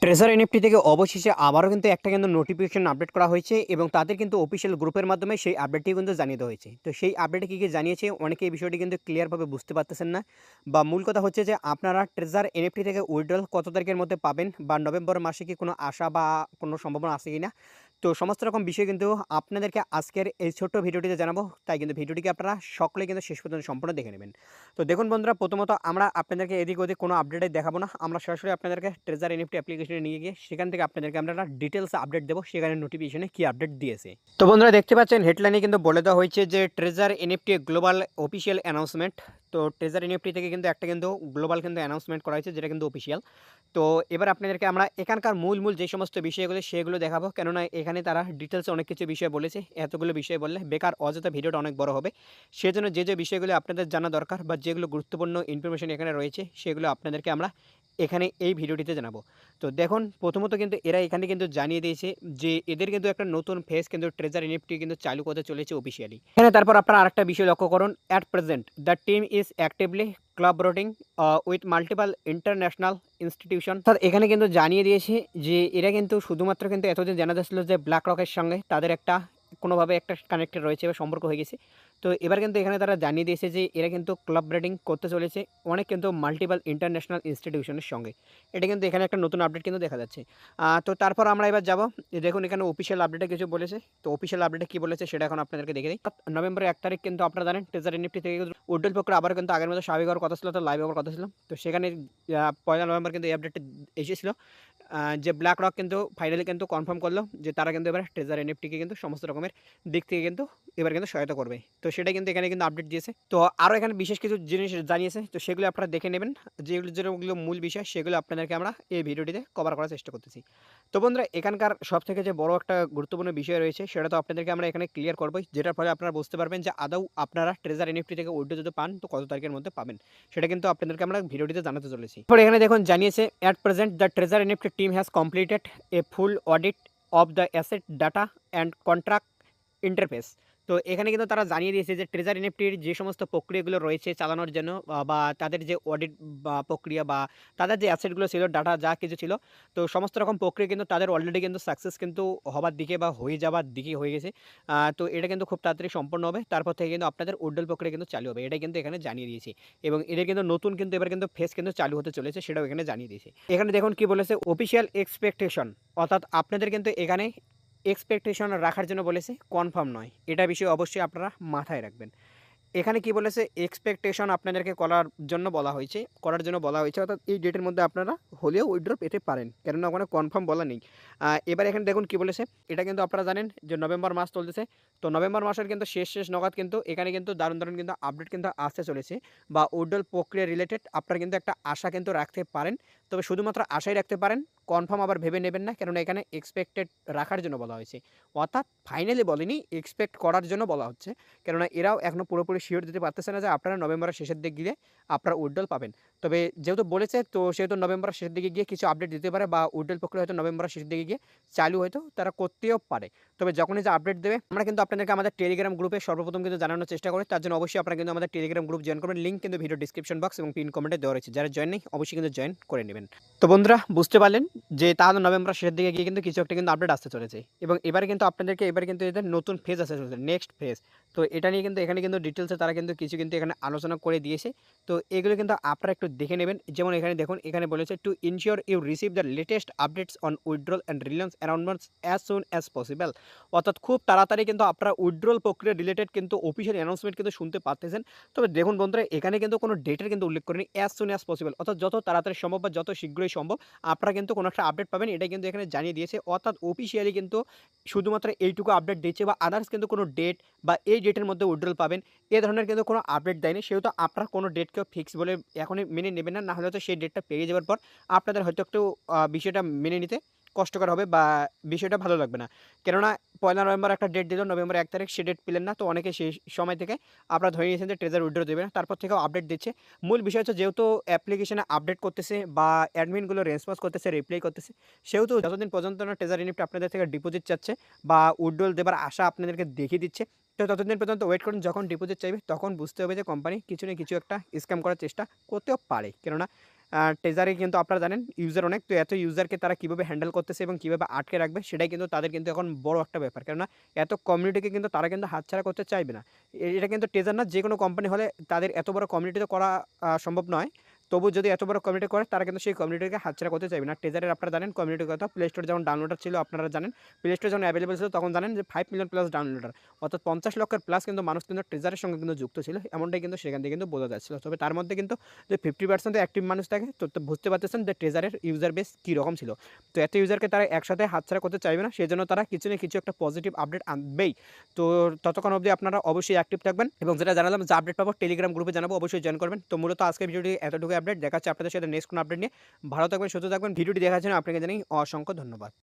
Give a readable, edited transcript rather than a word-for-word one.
Treasure NFT থেকে অবশেষে আবারও কিন্তু একটা কিন্তু নোটিফিকেশন আপডেট করা হয়েছে এবং তাদের কিন্তু অফিসিয়াল গ্রুপের মাধ্যমে সেই আপডেটটি কিন্তু জানিয়ে দেওয়া হয়েছে। তো সেই আপডেটে কী কী জানিয়েছে অনেকে এই বিষয়টি কিন্তু ক্লিয়ারভাবে বুঝতে পারতেছেন না, বা মূল কথা হচ্ছে যে আপনারা ট্রেজার এনএফটি থেকে উইথড্রল কত তারিখের মধ্যে পাবেন, বা নভেম্বর মাসে কি কোনো আশা বা কোনো সম্ভাবনা আছে কিনা। তো সমস্ত রকম বিষয় কিন্তু আপনাদেরকে আজকের এই ছোট্ট ভিডিওটিতে জানাবো, তাই কিন্তু ভিডিওটিকে আপনারা সকলে কিন্তু শেষ পর্যন্ত সম্পূর্ণ দেখে নেবেন। তো দেখুন বন্ধুরা, প্রথমত আমরা আপনাদেরকে এদিক ওদিক কোনো আপডেটে দেখাবো না, আমরা সরাসরি আপনাদেরকে ট্রেজার এনএফটি অ্যাপ্লিকেশনে নিয়ে গিয়ে সেখান থেকে আপনাদেরকে আমরা ডিটেলস আপডেট দেবো, সেখানে নোটিফিকেশনে কি আপডেট দিয়েছে। তো বন্ধুরা দেখতে পাচ্ছেন হেডলাইনে কিন্তু বলে দেওয়া হয়েছে যে treasure NFT global official announcement. তো ট্রেজার এনএফটি থেকে কিন্তু একটা কিন্তু গ্লোবাল কিন্তু অ্যানাউন্সমেন্ট করা হয়েছে, যেটা কিন্তু অফিসিয়াল। তো এবার আপনাদেরকে আমরা এখানকার মূল যে সমস্ত বিষয়গুলো সেগুলো দেখাবো, কেননা এখানে তারা ডিটেলসে অনেক কিছু বিষয় বলেছে। এতগুলো বিষয় বললে বেকার অযথা ভিডিওটা অনেক বড় হবে। সেজন্য যে বিষয়গুলো আপনাদের জানা দরকার বা যেগুলো গুরুত্বপূর্ণ ইনফরমেশন এখানে রয়েছে সেগুলো আপনাদেরকে আমরা এখানে এই ভিডিওটিতে জানাবো। তো দেখুন, প্রথমত কিন্তু এরা এখানে কিন্তু জানিয়ে দিয়েছে যে এদের কিন্তু একটা নতুন ফেস কিন্তু ট্রেজার এনএফটি কিন্তু চালু করতে চলেছে অফিসিয়ালি। এখানে তারপর আপনারা আরেকটা বিষয় লক্ষ্য করুন, at present the team is actively collaborating with multiple international institution. অর্থাৎ এখানে কিন্তু জানিয়ে দিয়েছে যে এরা কিন্তু শুধুমাত্র কিন্তু এতদিন জানা যাচ্ছিল যে ব্ল্যাক রকের সঙ্গে তাদের একটা কোনোভাবে একটা কানেক্টেড রয়েছে বা সম্পর্ক হয়ে গেছে। তো এবার কিন্তু এখানে তারা জানিয়ে দিয়েছে যে এরা কিন্তু কোলাবরেটিং করতে চলেছে অনেক কিন্তু মাল্টিপল ইন্টারন্যাশনাল ইনস্টিটিউশনের সঙ্গে। এটা কিন্তু এখানে একটা নতুন আপডেট কিন্তু দেখা যাচ্ছে। তো তারপর আমরা এবার যাব, দেখুন এখানে অফিসিয়াল আপডেটে কিছু বলেছে। তো অফিসিয়াল আপডেটে কী বলেছে সেটা এখন আপনাদেরকে দেখে দিই। নভেম্বরের 1 তারিখ কিন্তু আপনারা জানেন ট্রেজার এনএফটি থেকে উড্ডল প্রক্রিয়া আবার কিন্তু আগের মতো স্বাভাবিক হওয়ার কথা ছিল, তো লাইভ হওয়ার কথা ছিল। তো সেখানে 1 নভেম্বর কিন্তু এই আপডেটটা এসেছিল, যে ব্ল্যাক রক কিন্তু ফাইনালি কিন্তু কনফার্ম করলো যে তারা কিন্তু এবার ট্রেজার এনএফটিকে কিন্তু সমস্ত রকমের দিক থেকে কিন্তু এবার কিন্তু সহায়তা করবে। তো সেটা কিন্তু এখানে কিন্তু আপডেট দিয়েছে। তো আরও এখানে বিশেষ কিছু জিনিস জানিয়েছে, তো সেগুলো আপনারা দেখে নেবেন। যেগুলো মূল বিষয় সেগুলো আপনাদেরকে আমরা এই ভিডিওটিতে কভার করার চেষ্টা করতেছি। তো বন্ধুরা, এখানকার সবথেকে যে বড় একটা গুরুত্বপূর্ণ বিষয় রয়েছে সেটা তো আপনাদেরকে আমরা এখানে ক্লিয়ার করবোই, যেটার ফলে আপনারা বুঝতে পারবেন যে আদৌ আপনারা ট্রেজার এনএফটি থেকে উইথড্র যদি পান তো কত তারিখের মধ্যে পাবেন, সেটা কিন্তু আপনাদেরকে আমরা ভিডিওটিতে জানাতে চলেছি। পরে এখানে দেখুন জানিয়েছে, at present the treasure NFT team has completed A full audit of the asset data and contract interface. তো এখানে কিন্তু তারা জানিয়ে দিয়েছে যে ট্রেজার এনএফটির যে সমস্ত প্রক্রিয়াগুলো রয়েছে চালানোর জন্য, বা তাদের যে অডিট বা প্রক্রিয়া বা তাদের যে অ্যাসেটগুলো ছিল, ডাটা যা কিছু ছিল, তো সমস্ত রকম প্রক্রিয়া কিন্তু তাদের অলরেডি কিন্তু সাকসেস কিন্তু হবার দিকে বা হয়ে যাবার দিকে হয়ে গেছে। তো এটা কিন্তু খুব তাড়াতাড়ি সম্পন্ন হবে, তারপর থেকে কিন্তু আপনাদের উড্ডল প্রক্রিয়া কিন্তু চালু হবে, এটা কিন্তু এখানে জানিয়ে দিয়েছে। এবং এদের কিন্তু নতুন কিন্তু এবার কিন্তু ফেস কিন্তু চালু হতে চলেছে, সেটাও এখানে জানিয়ে দিয়েছে। এখানে দেখুন কি বলেছে, অফিসিয়াল এক্সপেকটেশন, অর্থাৎ আপনাদের কিন্তু এখানে এক্সপেকটেশন রাখার জন্য বলেছে, কনফার্ম নয়। এটা বিষয়ে অবশ্যই আপনারা মাথায় রাখবেন। এখানে কি বলেছে, এক্সপেকটেশন আপনাদেরকে করার জন্য বলা হয়েছে, অর্থাৎ এই ডেটের মধ্যে আপনারা হলেও উইথড্র পেতে পারেন, কেননা ওখানে কনফার্ম বলা নেই। এবার এখানে দেখুন কি বলেছে, এটা কিন্তু আপনারা জানেন যে নভেম্বর মাস চলতেছে। তো নভেম্বর মাসের কিন্তু শেষ নগাদ কিন্তু এখানে কিন্তু দারুণ কিন্তু আপডেট কিন্তু আসতে চলেছে, বা উইথড্রল প্রক্রিয়া রিলেটেড আপনারা কিন্তু একটা আশা কিন্তু রাখতে পারেন। তবে শুধুমাত্র আশাই রাখতে পারেন, কনফার্ম আবার ভেবে নেবেন না, কেননা এখানে এক্সপেক্টেড রাখার জন্য বলা হয়েছে। অর্থাৎ ফাইনালি বলেনি, এক্সপেক্ট করার জন্য বলা হচ্ছে, কেননা এরাও এখনও পুরোপুরি শিওর দিতে পারতেছে না যে আপনারা নভেম্বরের শেষের দিকে গিয়ে আপনারা উইথড্রল পাবেন। তবে যেহেতু বলেছে, তো সেহেতু নভেম্বরের শেষের দিকে গিয়ে কিছু আপডেট দিতে পারে, বা উইথড্রল প্রক্রিয়া হয়তো নভেম্বরের শেষের দিকে গিয়ে চালু হয়তো তারা করতেও পারে। তবে যখনই যে আপডেট দেবে আমরা কিন্তু আপনাদেরকে আমাদের টেলিগ্রাম গ্রুপে সর্বপ্রথম কিন্তু জানানোর চেষ্টা করি। তার জন্য অবশ্যই আপনারা কিন্তু আমাদের টেলিগ্রাম গ্রুপ জয়েন করবেন, লিঙ্ক কিন্তু ভিডিও ডিসক্রিপশন বক্স এবং পিন কমেন্টে দেওয়া রয়েছে। যারা জয়েন নেই অবশ্যই কিন্তু জয়েন করে নেবেন। তো বন্ধুরা বুঝতে পারলেন যে তাহলে নভেম্বরের শেষের দিকে গিয়ে কিন্তু কিছু একটা কিন্তু আপডেট আসতে চলেছে, এবং এবারে কিন্তু আপনাদেরকে এবার কিন্তু এদের নতুন ফেজ আসতে চলেছে, নেক্সট ফেজ। তো এটা নিয়ে কিন্তু এখানে কিন্তু ডিটেলসে তারা কিন্তু কিছু কিন্তু এখানে আলোচনা করে দিয়েছে। তো এগুলো কিন্তু আপনারা একটু দেখে নেবেন। যেমন এখানে দেখুন, এখানে বলেছে to ensure you receive the latest updates on withdrawal and Reliance announcements as soon as possible. অর্থাৎ খুব তাড়াতাড়ি কিন্তু আপনারা উইথড্রল প্রক্রিয়া রিলেটেড কিন্তু অফিসিয়াল অ্যানাউন্সমেন্ট কিন্তু শুনতে পাচ্ছেন। তবে দেখুন বন্ধুরা, এখানে কিন্তু কোনো ডেটের কিন্তু উল্লেখ করেনি, অ্যাজ সুন অ্যাজ পসিবল, অর্থাৎ যত তাড়াতাড়ি সম্ভব বা যত শীঘ্রই সম্ভব আপনারা কিন্তু কোনো একটা আপডেট পাবেন, এটা কিন্তু এখানে জানিয়ে দিয়েছে। অর্থাৎ অফিসিয়ালি কিন্তু শুধুমাত্র এইটুকু আপডেট দিচ্ছে, বা আদার্স কিন্তু কোনো ডেট বা এই ডেটের মধ্যে উইথড্রল পাবেন এ ধরনের কিন্তু কোনো আপডেট দেয়নি। সেহেতু আপনারা কোনো ডেটকেও ফিক্স বলে এখনই মেনে নেবেন না, নাহলে হয়তো সেই ডেটটা পেরিয়ে যাওয়ার পর আপনাদের হয়তো একটু বিষয়টা মেনে নিতে কষ্টকর হবে, বা বিষয়টা ভালো লাগবে না। কেননা 1 নভেম্বর একটা ডেট দিল, নভেম্বর 1 তারিখ সে ডেট পেলেন না, তো অনেকে সেই সময় থেকে আপনারা ধরে নিয়েছেন যে ট্রেজার উইথড্র দেবে না, তারপর থেকেও আপডেট দিচ্ছে। মূল বিষয় হচ্ছে যেহেতু অ্যাপ্লিকেশনে আপডেট করতেছে বা অ্যাডমিনগুলো রেসপন্স করতেছে, রিপ্লাই করতেছে, সেহেতু যতদিন পর্যন্ত না ট্রেজার ইউনিট আপনাদের থেকে ডিপোজিট চাচ্ছে বা উইথড্রল দেবার আশা আপনাদেরকে দেখিয়ে দিচ্ছে, তো ততদিন পর্যন্ত ওয়েট করুন। যখন ডিপোজিট চাইবে তখন বুঝতে হবে যে কোম্পানি কিছু না কিছু একটা স্ক্যাম করার চেষ্টা করতেও পারে, কেননা টেজারে কিন্তু আপনারা জানেন ইউজার অনেক, তো এত ইউজারকে তারা কীভাবে হ্যান্ডেল করতেছে এবং কীভাবে আটকে রাখবে সেটাই কিন্তু তাদের কিন্তু এখন বড় একটা ব্যাপার। কেননা এত কমিউনিটিকে কিন্তু তারা কিন্তু হাতছাড়া করতে চাইবে না। এটা কিন্তু টেজার না, যেকোনো কোম্পানি হলে তাদের এত বড় কমিউনিটি তো করা সম্ভব নয়। তবু যদি এত বড় কমিউনিটি করে তারা কিন্তু সেই কমিউনিটিকে হাতছাড়া করতে চাইবে না। টেজারের আপনারা জানেন কমিউনিটির কথা, প্লে স্টোরে যখন ডাউনলোডার ছিল আপনারা জানেন, প্লে স্টোরে যখন অ্যাভেলেবল ছিল তখন জানেন যে 5 মিলিয়ন প্লাস ডাউনলোডার, অর্থাৎ 50 লক্ষের প্লাস কিন্তু মানুষ কিন্তু টেজারের সঙ্গে কিন্তু যুক্ত ছিল। এমনটাই কিন্তু সেখান থেকে কিন্তু বোঝা যাচ্ছিল। তবে তার মধ্যে কিন্তু যে 50% অ্যাক্টিভ মানুষ থাকে, তো বুঝতে পারতেছেন যে টেজারের ইউজার বেস কীরকম ছিল। তো এত ইউজারকে তারা একসাথে হাতছাড়া করতে চাইবে না, সেজন্য তারা কিছু না কিছু একটা পজিটিভ আপডেট আনবেই। তো ততক্ষণ অবধি আপনারা অবশ্যই অ্যাক্টিভ থাকবেন এবং যেটা জানালাম যে আপডেট পাবো টেলিগ্রাম গ্রুপে জানাবো, অবশ্যই জয়েন করবেন। তো মূলত আজকের ভিডিওটি এতটুকু আপডেট, দেখা হচ্ছে আপনাদের সাথে নেক্সট কোনো আপডেট নিয়ে। ভালো থাকবেন, সুস্থ থাকবেন। ভিডিওটি দেখার জন্য আপনাকে জানাই অসংখ্য ধন্যবাদ।